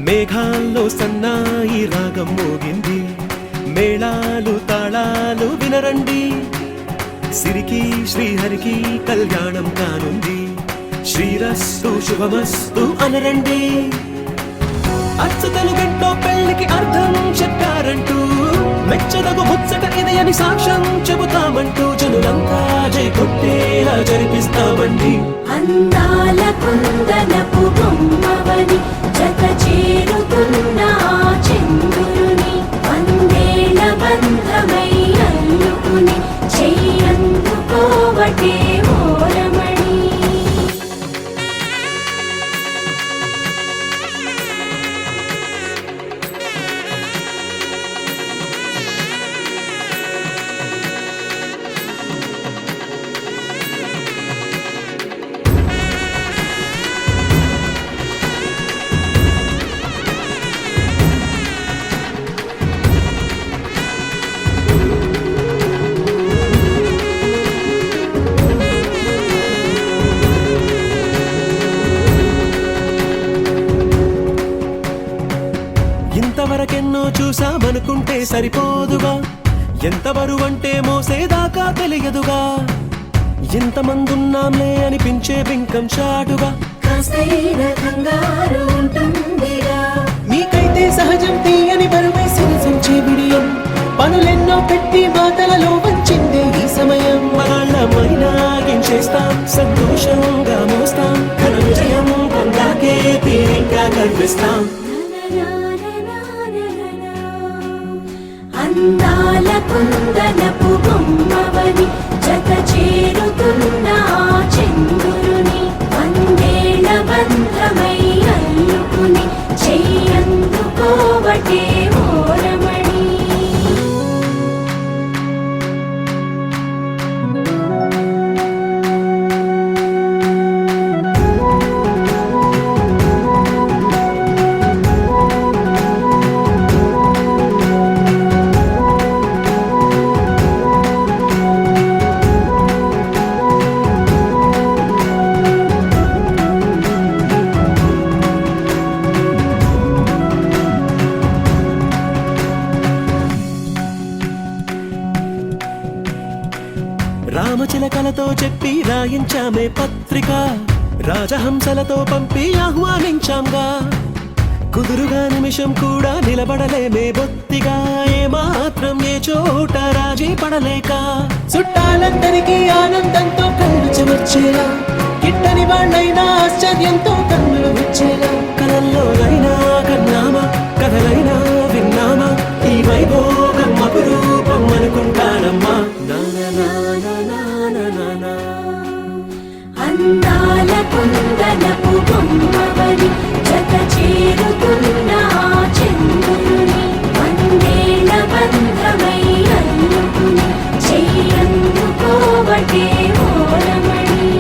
మేఘాల్లో సన్నాయి రాగం మోగింది, మేళాలు తాళాలు వినరండి, సిరికి శ్రీహరికి కళ్యాణం కానుంది, శ్రీరస్తు శుభమస్తు అనరండి. అచ్చతలు గంటో పెళ్లికి అర్థం చెప్పారంటూ, మెచ్చదగు ముచ్చట ఇది అని సాక్ష్యం చెబుతామంటూ, జనులంతా జై కొట్టేలా జరిపిస్తామండి. అందాల కుందనపు బొమ్మవని జత చేరుతున్న చంద్రుని, వందేళ్ల బంధమై అల్లుకుని చెయ్యందుకోవటే ఓరమణి. ఇంతవరకెన్నో చూసామనుకుంటే సరిపోదుగా, ఎంత బరువంటే మోసేదాకా తెలియదుగా, ఇంతమందున్నాంలే అనిపించే బింకం చాటుగా, మీకైతే సహజం తీయని బరువై సిరిసించే బిడియం, పనులెన్నో పెట్టి మాటలలో వంచిందే ఈ సమయం. మనాళ్ళమైనాగించేస్తాం, సంతోషంగా మోస్తాం, ఘన విజయం పొందాకే తీరిగ్గా కనిపిస్తాం. అందాల కుందనపు బొమ్మవని జత చేరుతున్న చంద్రుని, వందేళ్ల బంధమై అల్లుకుని చెయ్యందుకోవటే ఓరమణి. రామచిలకలతో చెప్పి రాయించామే పత్రిక, రాజహంసలతో పంపి ఆహ్వానించాంగా, కుదురుగా నిమిషం కూడా నిలబడలేమే బొత్తిగా, ఏమాత్రం ఏ చోట రాజీ పడలేక, చుట్టాలందరికీ ఆనందంతో కళ్ళు చెమర్చేలా, గిట్టని వాళ్ళైనా ఆశ్చర్యంతో కన్నులు వచ్చేలా, కలల్లోనైనా కన్నామా, కథలైనా విన్నామా, ఈ వైభోగం అపురూపం అనుకుంటానమ్మా. అందాల కుందనపు బొమ్మవని జత చేరుతున్న చంద్రుని, వందేళ్ల బంధమై అల్లుకుని చెయ్యందుకోవటే ఓరమణి.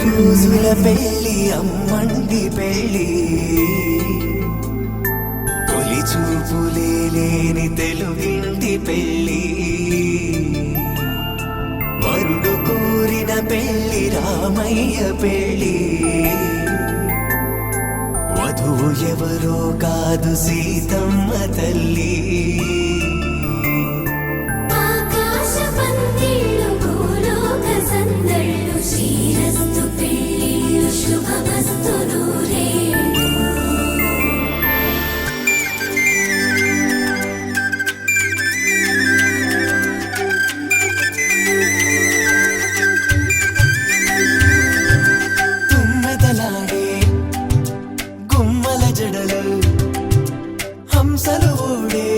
రోజుల పెళ్ళి అమ్మండి పెళ్ళి, తొలి చూపులే లేని తెలుగింటి పెళ్ళి, వరుడు కోరిన పెళ్ళి రామయ్య పెళ్ళి, వధువు ఎవరో కాదు సీతమ్మ తల్లి. తుమ్మెదలాడే గుమ్మల జడలు హంసలు ఊడే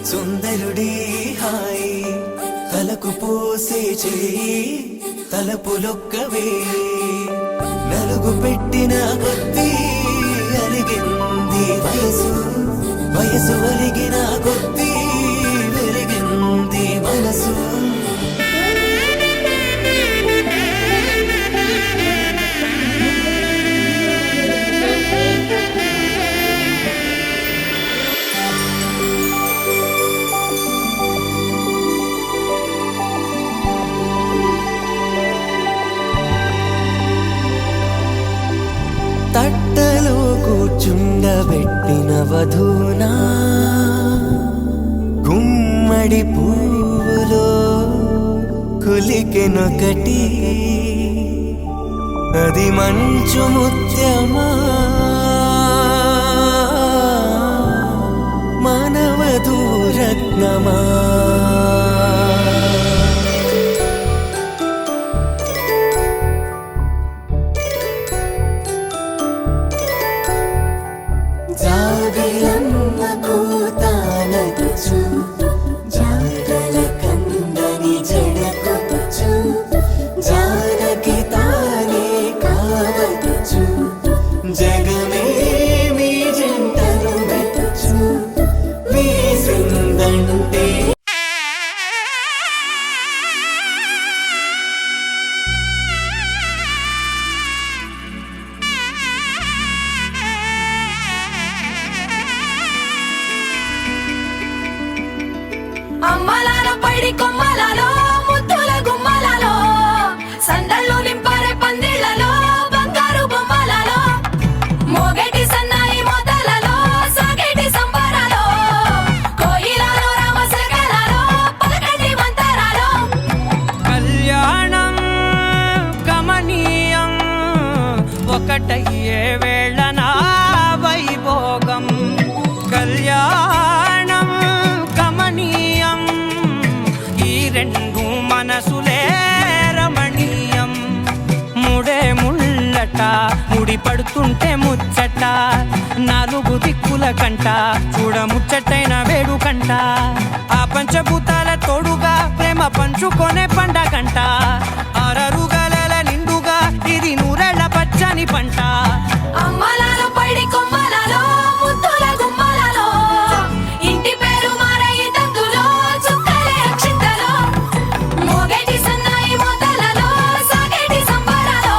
సుందరుడే హాయి తలకు పోసే చేయి తలపులొక్కవే నలుగు పెట్టిన కొద్దీ అలిగింది వయసు వయసు ఒలిగిన కొద్దీ వెలిగింది మనసు తట్టలో కూర్చుండబెట్టిన వధూనా గుమ్మడి పువ్వులో కులికెనొకటి అది మంచు ముత్యమా మానవధూరత్నమా జాబిలమ్మ కూతానగుచు జాడల కందని జడకొచ్చు జానకి తానే కావదుచు జగమే మీ జంటను మెట్టుచు వీసిందంటే అమ్మలాల పైడి కొమ్మలలో ముద్దుల గుమ్మలలో సందళ్ళు నింపరే పందిళ్లలో బంగారు బొమ్మలలో మోగేటి సన్నాయి మోతలలో సాగేటి సంబరాలో కోయిలలో రామసగలలో పలకటి మంతరాలో కళ్యాణం గమనీయం ఒకటయ్యే వేళనా వైభోగం కళ్యాణం గమనీయం ఈ రెండు మనసులే రమణీయం ముడే ముళ్ళట ముడి పడుతుంటే ముచ్చట నాలుగు దిక్కుల కంట చూడ ముచ్చటైన వేడుకంట ఆ పంచభూతాల తోడుగా ప్రేమ పంచుకొనే పండగంట ఆరరుగల నిండుగా ఇది నూరెళ్ళ పచ్చని పంట అమ్మలాల పైడి కొమ్మలలో ముద్దుల గుమ్మలలో ఇంటి పేరు మారయి తందులో చుక్కలే అక్షింతలో మోగేటి సన్నాయి మోతలలో సాగేటి సంబరాలో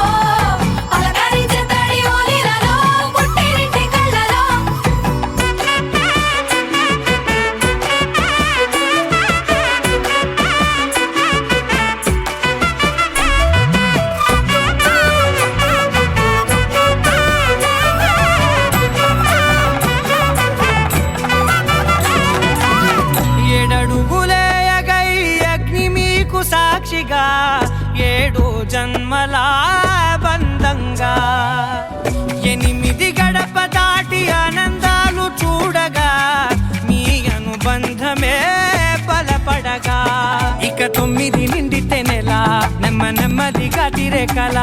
పలకరించే తడి ఓలిలలో పుట్టినింటి కళ్ళలో ఏడడుగులేయగై అగ్ని మీకు సాక్షిగా ఏడు జన్మల బంధంగా 8 గడప దాటి ఆనందాలు చూడగా మీ అనుబంధమే బలపడగా ఇక 9 నిండితే నెల నెమ్మదిగా తిరే కల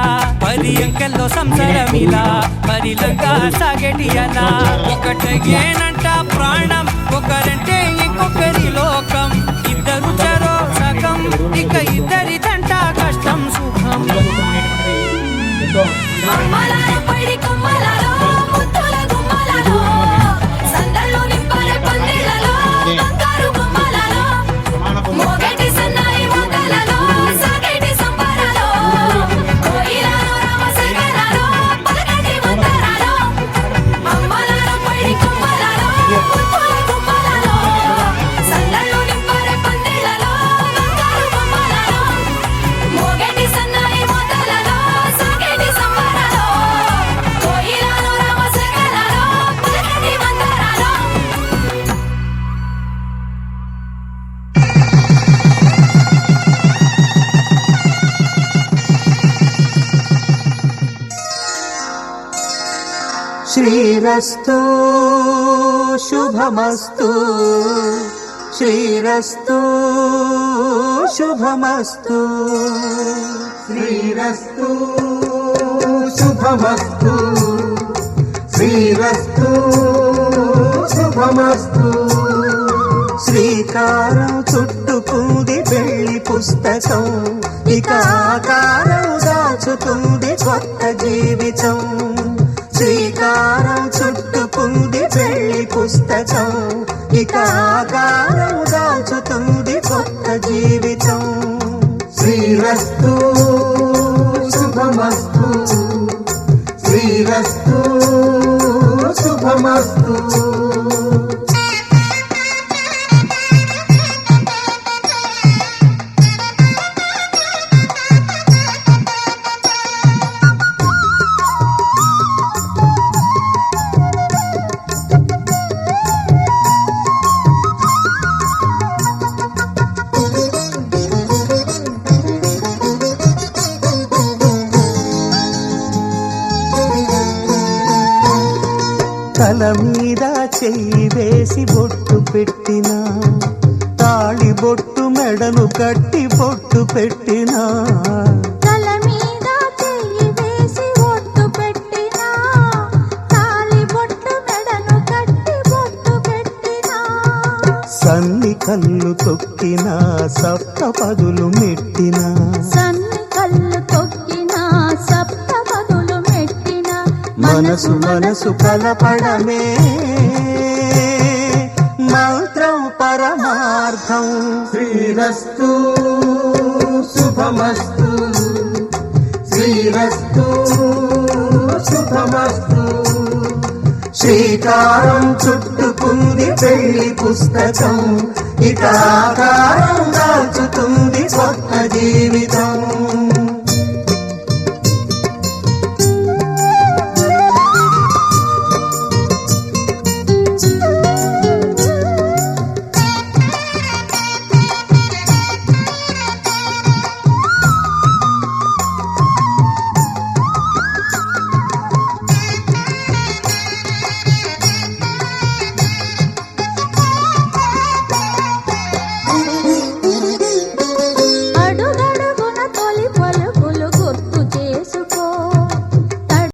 10 అంకెల్లో సంసారమిలా పరిలంగా సాగేటి అలా ఒకటేనంట ప్రాణం ఒకరంటే ఇంకొకరి లోకం ఇద్దరు చరో సగం ఇక ఇద్దరి తంట కష్టం సుఖం అమ్మలాల పైడి కొమ్మలలో ముద్దుల గుమ్మలలో సందళ్ళు నింపరే పందిళ్లలో బంగారు బొమ్మలలో మోగేటి సన్నాయి మోతలలో సాగేటి సంబరాలో కోయిలలో రామసగలలో పలకటి మంతరాలో అమ్మలాల పైడి కొమ్మలలో ముద్దుల గుమ్మలలో సందళ్ళు నింపరే పందిళ్లలో బంగారు బొమ్మలలో మోగేటి సన్నాయి మోతలలో సాగేటి సంబరాలో కోయిలలో రామసగలలో పలకటి మంతరాలో శ్రీరస్తు శుభమస్తు శ్రీరస్తు శుభమస్తు శ్రీరస్తు శుభమస్తు శ్రీరస్తు శుభమస్తు శ్రీకారం చుట్టుకుంది పెళ్లి పుస్తకం ఇక ఆకారం దాచుతుంది కొత్త జీవితం శ్రీకారం చుట్టుకుంది పెళ్లి పుస్తకం ఇక ఆకారం దాచుతుంది కొత్త జీవితం శ్రీరస్తు శుభమస్తు శ్రీరస్తు శుభమస్తు తల మీద చెయ్యి వేసి బొట్టు పెట్టినా తాళి బొట్టు మెడను కట్టి బొట్టు పెట్టినా తల మీద చెయ్యి వేసి ఒట్టు పెట్టినా తాళి బొట్టు మెడను కట్టి బొట్టు పెట్టినా సన్ని కళ్ళు తొక్కినా సప్త పదులు మెట్టినా సన్ని కళ్ళు తొక్కినా సప్త పదులు మెట్టినా మనసు మనసు కలపడమే మంత్రం పరమార్థం శ్రీరస్తు శుభమస్తు శ్రీరస్తు శుభమస్తు శ్రీకారం చుట్టుకుంది పెళ్లి పుస్తకం ఇక ఆకారం దాచుతుంది కొత్త జీవితం